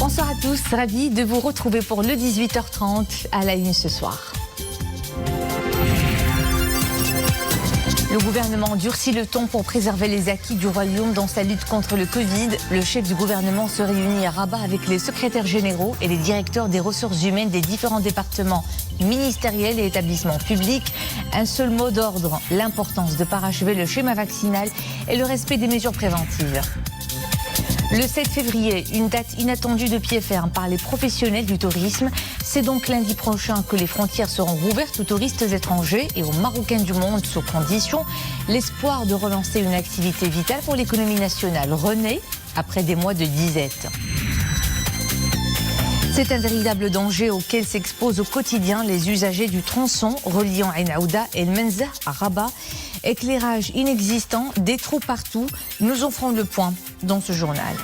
Bonsoir à tous, ravi de vous retrouver pour le 18h30 à la une ce soir. Le gouvernement durcit le ton pour préserver les acquis du Royaume dans sa lutte contre le Covid. Le chef du gouvernement se réunit à Rabat avec les secrétaires généraux et les directeurs des ressources humaines des différents départements ministériels et établissements publics. Un seul mot d'ordre, l'importance de parachever le schéma vaccinal et le respect des mesures préventives. Le 7 février, une date inattendue de pied ferme par les professionnels du tourisme. C'est donc lundi prochain que les frontières seront rouvertes aux touristes étrangers et aux Marocains du monde sous condition. L'espoir de relancer une activité vitale pour l'économie nationale renaît après des mois de disette. C'est un véritable danger auquel s'exposent au quotidien les usagers du tronçon reliant Ain Aouda et El Menzah à Rabat. Éclairage inexistant, des trous partout. Nous en ferons le point dans ce journal.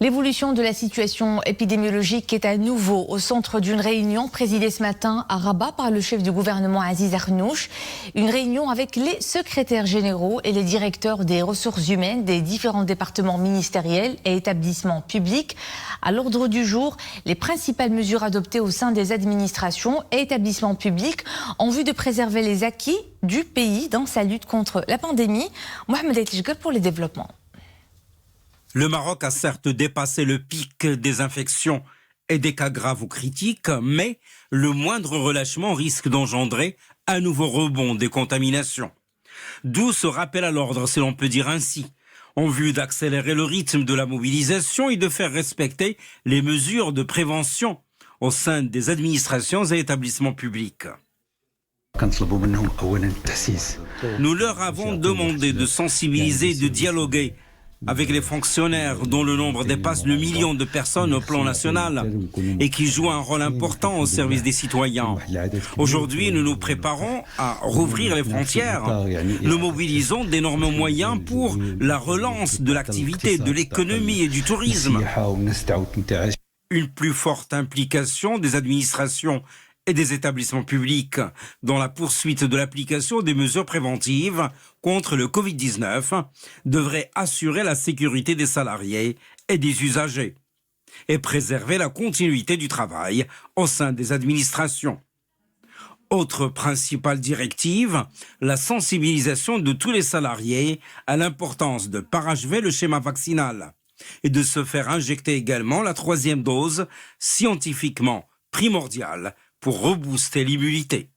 L'évolution de la situation épidémiologique est à nouveau au centre d'une réunion présidée ce matin à Rabat par le chef du gouvernement Aziz Arnouch. Une réunion avec les secrétaires généraux et les directeurs des ressources humaines des différents départements ministériels et établissements publics. À l'ordre du jour, les principales mesures adoptées au sein des administrations et établissements publics en vue de préserver les acquis du pays dans sa lutte contre la pandémie. Mohamed Aitlijgar pour les développements. Le Maroc a certes dépassé le pic des infections et des cas graves ou critiques, mais le moindre relâchement risque d'engendrer un nouveau rebond des contaminations. D'où ce rappel à l'ordre, si l'on peut dire ainsi, en vue d'accélérer le rythme de la mobilisation et de faire respecter les mesures de prévention au sein des administrations et établissements publics. Nous leur avons demandé de sensibiliser et de dialoguer avec les fonctionnaires dont le nombre dépasse le million de personnes au plan national et qui jouent un rôle important au service des citoyens. Aujourd'hui, nous nous préparons à rouvrir les frontières. Nous mobilisons d'énormes moyens pour la relance de l'activité, de l'économie et du tourisme. Une plus forte implication des administrations et des établissements publics dans la poursuite de l'application des mesures préventives contre le Covid-19 devrait assurer la sécurité des salariés et des usagers et préserver la continuité du travail au sein des administrations. Autre principale directive, la sensibilisation de tous les salariés à l'importance de parachever le schéma vaccinal et de se faire injecter également la 3e dose scientifiquement primordiale pour rebooster l'immunité.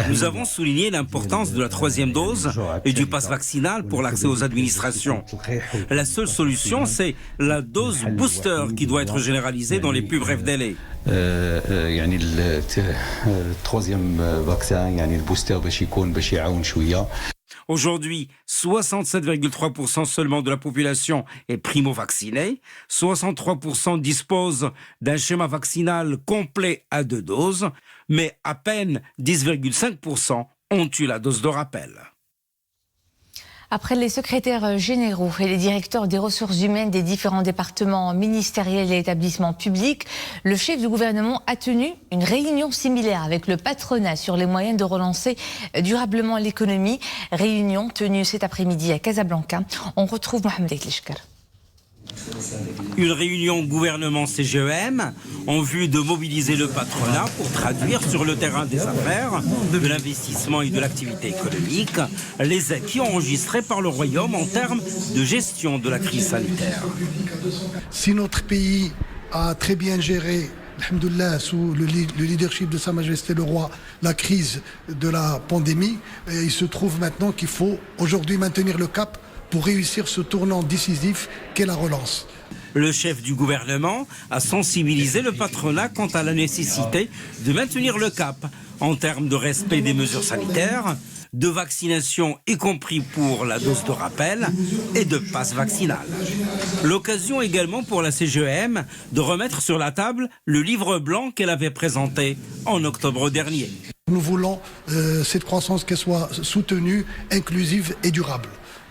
Nous avons souligné l'importance de la 3e dose et du pass vaccinal pour l'accès aux administrations. La seule solution, c'est la dose booster qui doit être généralisée dans les plus brefs délais. le 3e vaccin, le booster, Aujourd'hui, 67,3% seulement de la population est primo-vaccinée, 63% disposent d'un schéma vaccinal complet à 2 doses, mais à peine 10,5% ont eu la dose de rappel. Après les secrétaires généraux et les directeurs des ressources humaines des différents départements ministériels et établissements publics, le chef du gouvernement a tenu une réunion similaire avec le patronat sur les moyens de relancer durablement l'économie. Réunion tenue cet après-midi à Casablanca. On retrouve Mohamed Aitlijgar. Une réunion gouvernement-CGEM en vue de mobiliser le patronat pour traduire sur le terrain des affaires, de l'investissement et de l'activité économique les acquis enregistrés par le Royaume en termes de gestion de la crise sanitaire. Si notre pays a très bien géré, alhamdoulilah, sous le leadership de Sa Majesté le Roi, la crise de la pandémie, il se trouve maintenant qu'il faut aujourd'hui maintenir le cap pour réussir ce tournant décisif qu'est la relance. Le chef du gouvernement a sensibilisé le patronat quant à la nécessité de maintenir le cap en termes de respect des mesures sanitaires, de vaccination, y compris pour la dose de rappel, et de passe vaccinal. L'occasion également pour la CGEM de remettre sur la table le livre blanc qu'elle avait présenté en octobre dernier. Nous voulons cette croissance qu'elle soit soutenue, inclusive et durable.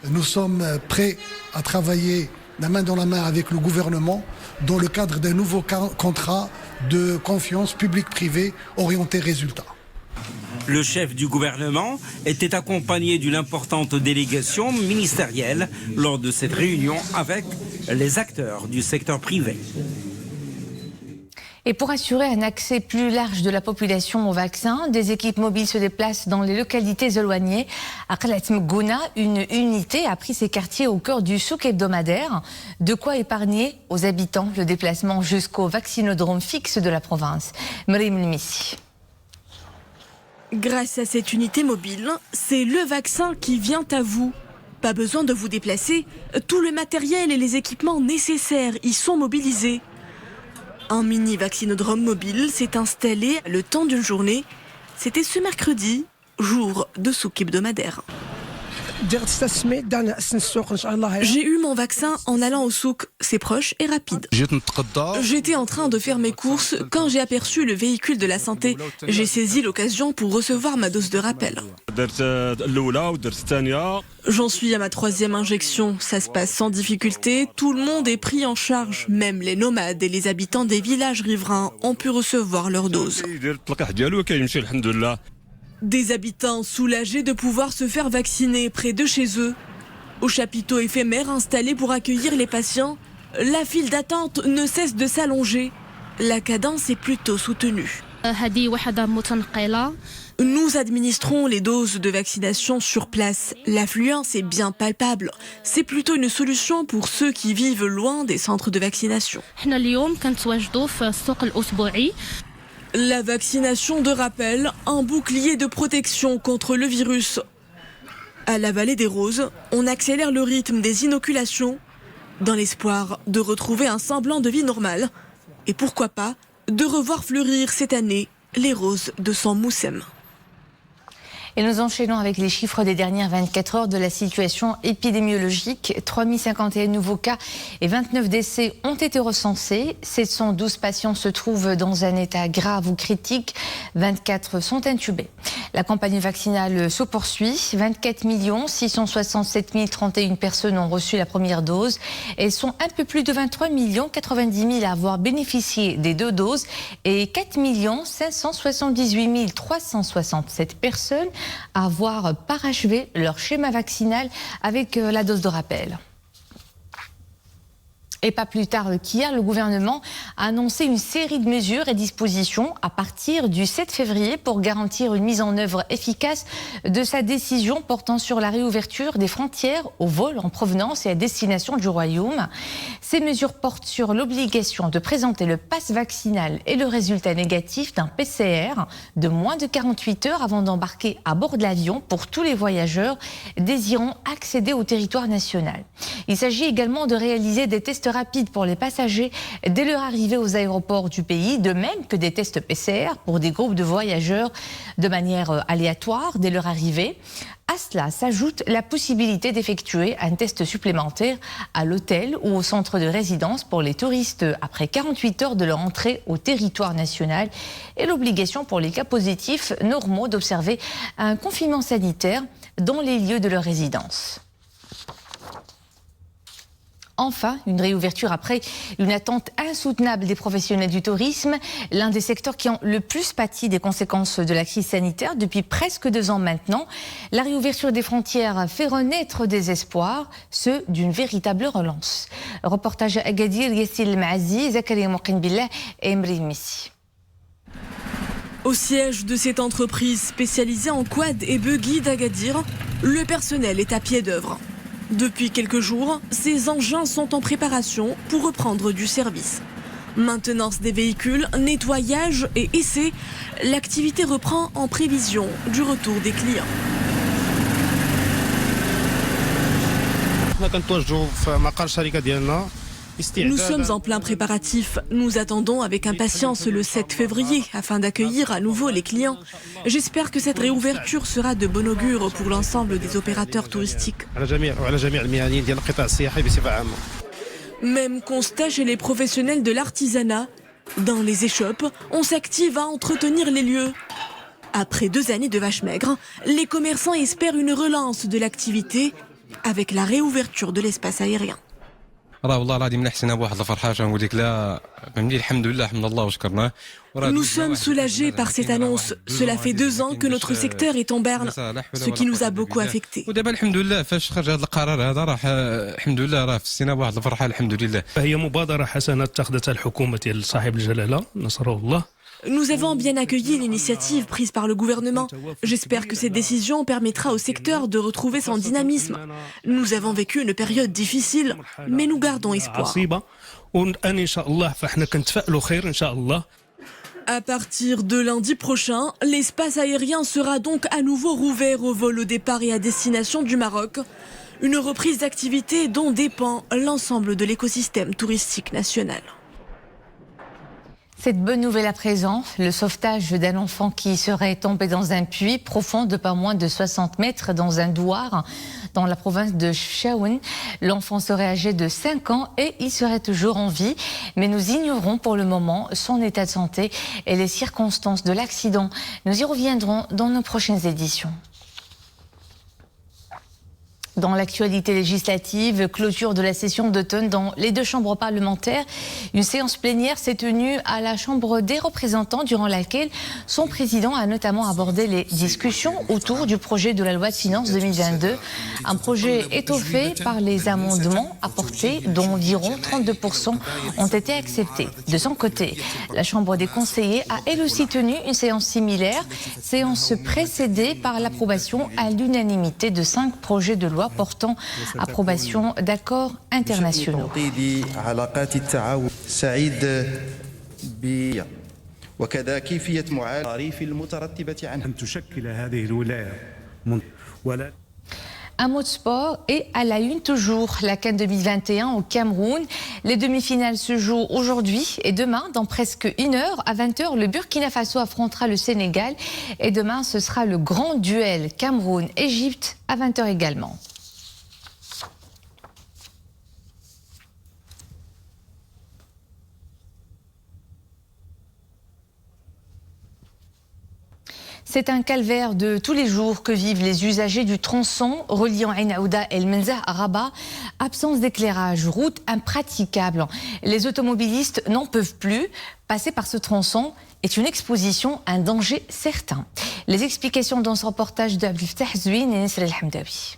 Nous sommes prêts à travailler la main dans la main avec le gouvernement dans le cadre d'un nouveau contrat de confiance publique-privée orienté résultat. Le chef du gouvernement était accompagné d'une importante délégation ministérielle lors de cette réunion avec les acteurs du secteur privé. Et pour assurer un accès plus large de la population au vaccin, des équipes mobiles se déplacent dans les localités éloignées. À Khalat Mgouna, une unité a pris ses quartiers au cœur du souk hebdomadaire. De quoi épargner aux habitants le déplacement jusqu'au vaccinodrome fixe de la province. Mrim Lmissi. Grâce à cette unité mobile, c'est le vaccin qui vient à vous. Pas besoin de vous déplacer, tout le matériel et les équipements nécessaires y sont mobilisés. Un mini vaccinodrome mobile s'est installé le temps d'une journée. C'était ce mercredi, jour de souk hebdomadaire. J'ai eu mon vaccin en allant au souk, c'est proche et rapide. J'étais en train de faire mes courses quand j'ai aperçu le véhicule de la santé. J'ai saisi l'occasion pour recevoir ma dose de rappel. J'en suis à ma 3e injection, ça se passe sans difficulté, tout le monde est pris en charge. Même les nomades et les habitants des villages riverains ont pu recevoir leur dose. Des habitants soulagés de pouvoir se faire vacciner près de chez eux. Au chapiteau éphémère installé pour accueillir les patients, la file d'attente ne cesse de s'allonger. La cadence est plutôt soutenue. Nous administrons les doses de vaccination sur place. L'affluence est bien palpable. C'est plutôt une solution pour ceux qui vivent loin des centres de vaccination. La vaccination de rappel, un bouclier de protection contre le virus. À la Vallée des Roses, on accélère le rythme des inoculations dans l'espoir de retrouver un semblant de vie normale. Et pourquoi pas de revoir fleurir cette année les roses de San Moussem. Et nous enchaînons avec les chiffres des dernières 24 heures de la situation épidémiologique. 3051 nouveaux cas et 29 décès ont été recensés. 712 patients se trouvent dans un état grave ou critique. 24 sont intubés. La campagne vaccinale se poursuit. 24 667 031 personnes ont reçu la première dose. Elles sont un peu plus de 23 090 000 à avoir bénéficié des 2 doses et 4 578 367 personnes à avoir parachevé leur schéma vaccinal avec la dose de rappel. Et pas plus tard qu'hier, le gouvernement a annoncé une série de mesures et dispositions à partir du 7 février pour garantir une mise en œuvre efficace de sa décision portant sur la réouverture des frontières aux vols en provenance et à destination du Royaume. Ces mesures portent sur l'obligation de présenter le pass vaccinal et le résultat négatif d'un PCR de moins de 48 heures avant d'embarquer à bord de l'avion pour tous les voyageurs désirant accéder au territoire national. Il s'agit également de réaliser des tests rapides pour les passagers dès leur arrivée aux aéroports du pays, de même que des tests PCR pour des groupes de voyageurs de manière aléatoire dès leur arrivée. À cela s'ajoute la possibilité d'effectuer un test supplémentaire à l'hôtel ou au centre de résidence pour les touristes après 48 heures de leur entrée au territoire national et l'obligation pour les cas positifs normaux d'observer un confinement sanitaire dans les lieux de leur résidence. Enfin, une réouverture après une attente insoutenable des professionnels du tourisme, l'un des secteurs qui ont le plus pâti des conséquences de la crise sanitaire depuis presque 2 ans maintenant. La réouverture des frontières fait renaître des espoirs, ceux d'une véritable relance. Reportage à Agadir, Yassil Maazi, Zakaria Mouqin-Billah et Emri Missi. Au siège de cette entreprise spécialisée en quad et buggy d'Agadir, le personnel est à pied d'œuvre. Depuis quelques jours, ces engins sont en préparation pour reprendre du service. Maintenance des véhicules, nettoyage et essais, l'activité reprend en prévision du retour des clients. Nous sommes en plein préparatif. Nous attendons avec impatience le 7 février afin d'accueillir à nouveau les clients. J'espère que cette réouverture sera de bon augure pour l'ensemble des opérateurs touristiques. Même constat chez les professionnels de l'artisanat. Dans les échoppes, on s'active à entretenir les lieux. Après 2 années de vaches maigres, les commerçants espèrent une relance de l'activité avec la réouverture de l'espace aérien. Nous sommes soulagés par cette annonce. Cela fait 2 ans que notre secteur est en berne, ce qui nous a beaucoup affectés. Nous avons bien accueilli l'initiative prise par le gouvernement. J'espère que cette décision permettra au secteur de retrouver son dynamisme. Nous avons vécu une période difficile, mais nous gardons espoir. À partir de lundi prochain, l'espace aérien sera donc à nouveau rouvert aux vols au départ et à destination du Maroc. Une reprise d'activité dont dépend l'ensemble de l'écosystème touristique national. Cette bonne nouvelle à présent, le sauvetage d'un enfant qui serait tombé dans un puits profond de pas moins de 60 mètres dans un douar dans la province de Chaouen. L'enfant serait âgé de 5 ans et il serait toujours en vie. Mais nous ignorons pour le moment son état de santé et les circonstances de l'accident. Nous y reviendrons dans nos prochaines éditions. Dans l'actualité législative, clôture de la session d'automne dans les 2 chambres parlementaires. Une séance plénière s'est tenue à la Chambre des représentants durant laquelle son président a notamment abordé les discussions autour du projet de la loi de finances 2022. Un projet étoffé par les amendements apportés dont environ 32% ont été acceptés. De son côté, la Chambre des conseillers a elle aussi tenu une séance similaire, séance précédée par l'approbation à l'unanimité de 5 projets de loi portant approbation d'accords internationaux. Un mot de sport et à la une toujours, la CAN 2021 au Cameroun. Les demi-finales se jouent aujourd'hui et demain, dans presque 1 heure, à 20h, le Burkina Faso affrontera le Sénégal. Et demain, ce sera le grand duel Cameroun-Égypte à 20h également. C'est un calvaire de tous les jours que vivent les usagers du tronçon reliant Ain Aouda et El Menzah à Rabat. Absence d'éclairage, route impraticable. Les automobilistes n'en peuvent plus. Passer par ce tronçon est une exposition, un danger certain. Les explications dans ce reportage d'Abdelfatah Zouine et Nesra El Hamdawi.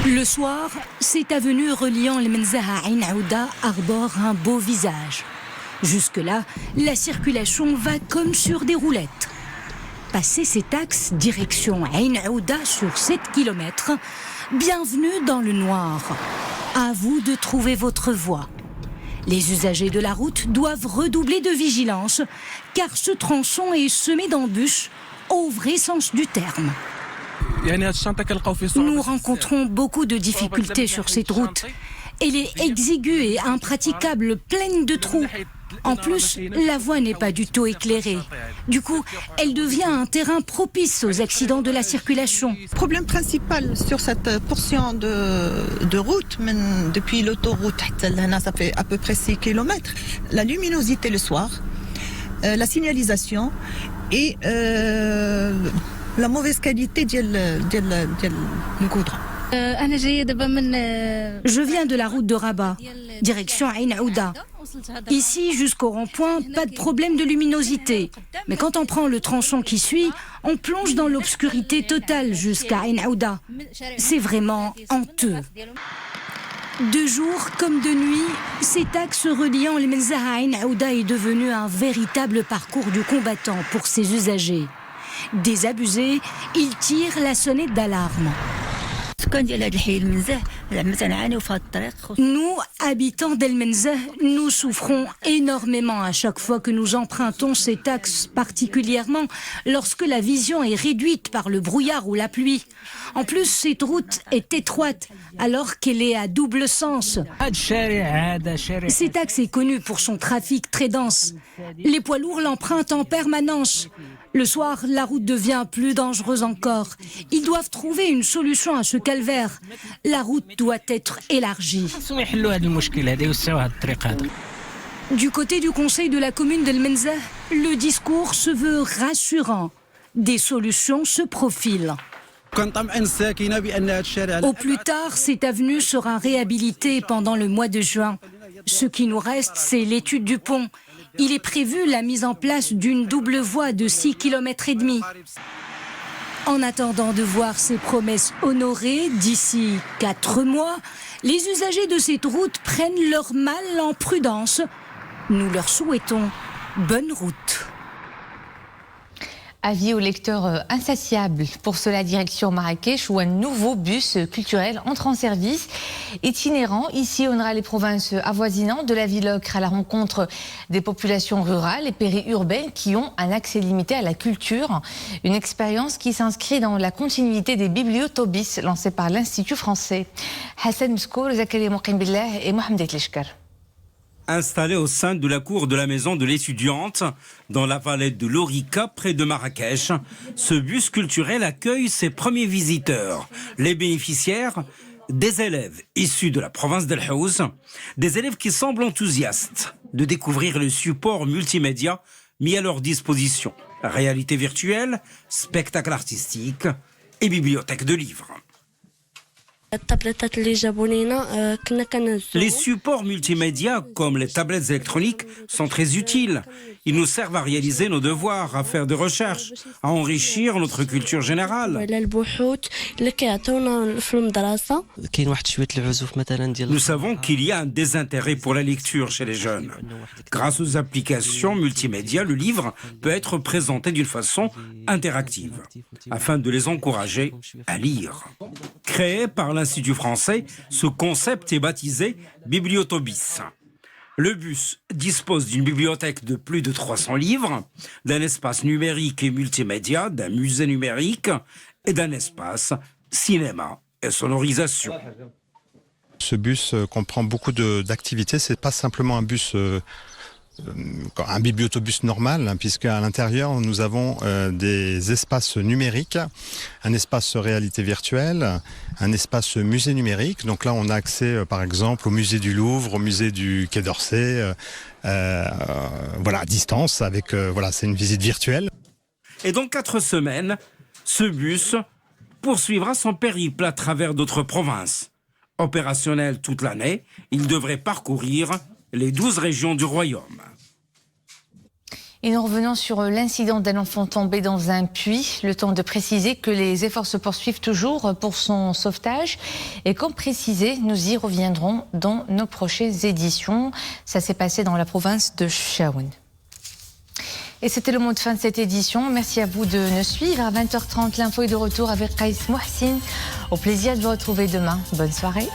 Le soir, cette avenue reliant El Menzah à Ain Aouda arbore un beau visage. Jusque-là, la circulation va comme sur des roulettes. Passer cet axe direction Ain Aouda sur 7 km, bienvenue dans le noir. À vous de trouver votre voie. Les usagers de la route doivent redoubler de vigilance, car ce tronçon est semé d'embûches au vrai sens du terme. Nous rencontrons beaucoup de difficultés sur cette route. Elle est exiguë et impraticable, pleine de trous. En plus, la voie n'est pas du tout éclairée. Du coup, elle devient un terrain propice aux accidents de la circulation. Le problème principal sur cette portion de route, depuis l'autoroute, ça fait à peu près 6 km, la luminosité le soir, la signalisation et la mauvaise qualité du goudron. Je viens de la route de Rabat, direction Ain Aouda. Ici, jusqu'au rond-point, pas de problème de luminosité. Mais quand on prend le tronçon qui suit, on plonge dans l'obscurité totale jusqu'à Ain Aouda. C'est vraiment honteux. De jour comme de nuit, cet axe reliant El Menzah à Ain Aouda est devenu un véritable parcours du combattant pour ses usagers. Désabusés, ils tirent la sonnette d'alarme. Nous, habitants d'El Menzah, nous souffrons énormément à chaque fois que nous empruntons cet axe, particulièrement lorsque la vision est réduite par le brouillard ou la pluie. En plus, cette route est étroite, alors qu'elle est à double sens. Cet axe est connu pour son trafic très dense. Les poids lourds l'empruntent en permanence. Le soir, la route devient plus dangereuse encore. Ils doivent trouver une solution à ce calvaire. La route doit être élargie. Du côté du conseil de la commune d'El Menzah, le discours se veut rassurant. Des solutions se profilent. Au plus tard, cette avenue sera réhabilitée pendant le mois de juin. Ce qui nous reste, c'est l'étude du pont. Il est prévu la mise en place d'une double voie de 6,5 km. En attendant de voir ces promesses honorées d'ici 4 mois, les usagers de cette route prennent leur mal en prudence. Nous leur souhaitons bonne route. Avis aux lecteurs insatiables. Pour cela, direction Marrakech, où un nouveau bus culturel entre en service. Itinérant, ici honnera les provinces avoisinantes de la ville Ocre à la rencontre des populations rurales et périurbaines qui ont un accès limité à la culture. Une expérience qui s'inscrit dans la continuité des bibliotobis lancés par l'Institut français. Hassan Mskour, Zakari Mouqim Billah et Mohamed Etleshkar. Installé au sein de la cour de la maison de l'étudiante, dans la vallée de l'Orica, près de Marrakech, ce bus culturel accueille ses premiers visiteurs. Les bénéficiaires, des élèves issus de la province d'El Haouz, des élèves qui semblent enthousiastes de découvrir le support multimédia mis à leur disposition. Réalité virtuelle, spectacle artistique et bibliothèque de livres. Les supports multimédia comme les tablettes électroniques sont très utiles. Ils nous servent à réaliser nos devoirs, à faire des recherches, à enrichir notre culture générale. Nous savons qu'il y a un désintérêt pour la lecture chez les jeunes. Grâce aux applications multimédia, le livre peut être présenté d'une façon interactive, afin de les encourager à lire. Créé par l'Institut français, ce concept est baptisé Bibliotobis. Le bus dispose d'une bibliothèque de plus de 300 livres, d'un espace numérique et multimédia, d'un musée numérique et d'un espace cinéma et sonorisation. Ce bus comprend beaucoup d'activités. C'est pas simplement un bus, un bibliotobus normal, puisqu'à l'intérieur nous avons des espaces numériques, un espace réalité virtuelle, un espace musée numérique. Donc là, on a accès, par exemple, au musée du Louvre, au musée du Quai d'Orsay, voilà, à distance. Avec, voilà, c'est une visite virtuelle. Et dans 4 semaines, ce bus poursuivra son périple à travers d'autres provinces. Opérationnel toute l'année, il devrait parcourir les 12 régions du royaume. Et nous revenons sur l'incident d'un enfant tombé dans un puits. Le temps de préciser que les efforts se poursuivent toujours pour son sauvetage. Et comme précisé, nous y reviendrons dans nos prochaines éditions. Ça s'est passé dans la province de Chaouen. Et c'était le mot de fin de cette édition. Merci à vous de nous suivre. À 20h30, l'info est de retour avec Qaïs Mohsin. Au plaisir de vous retrouver demain. Bonne soirée.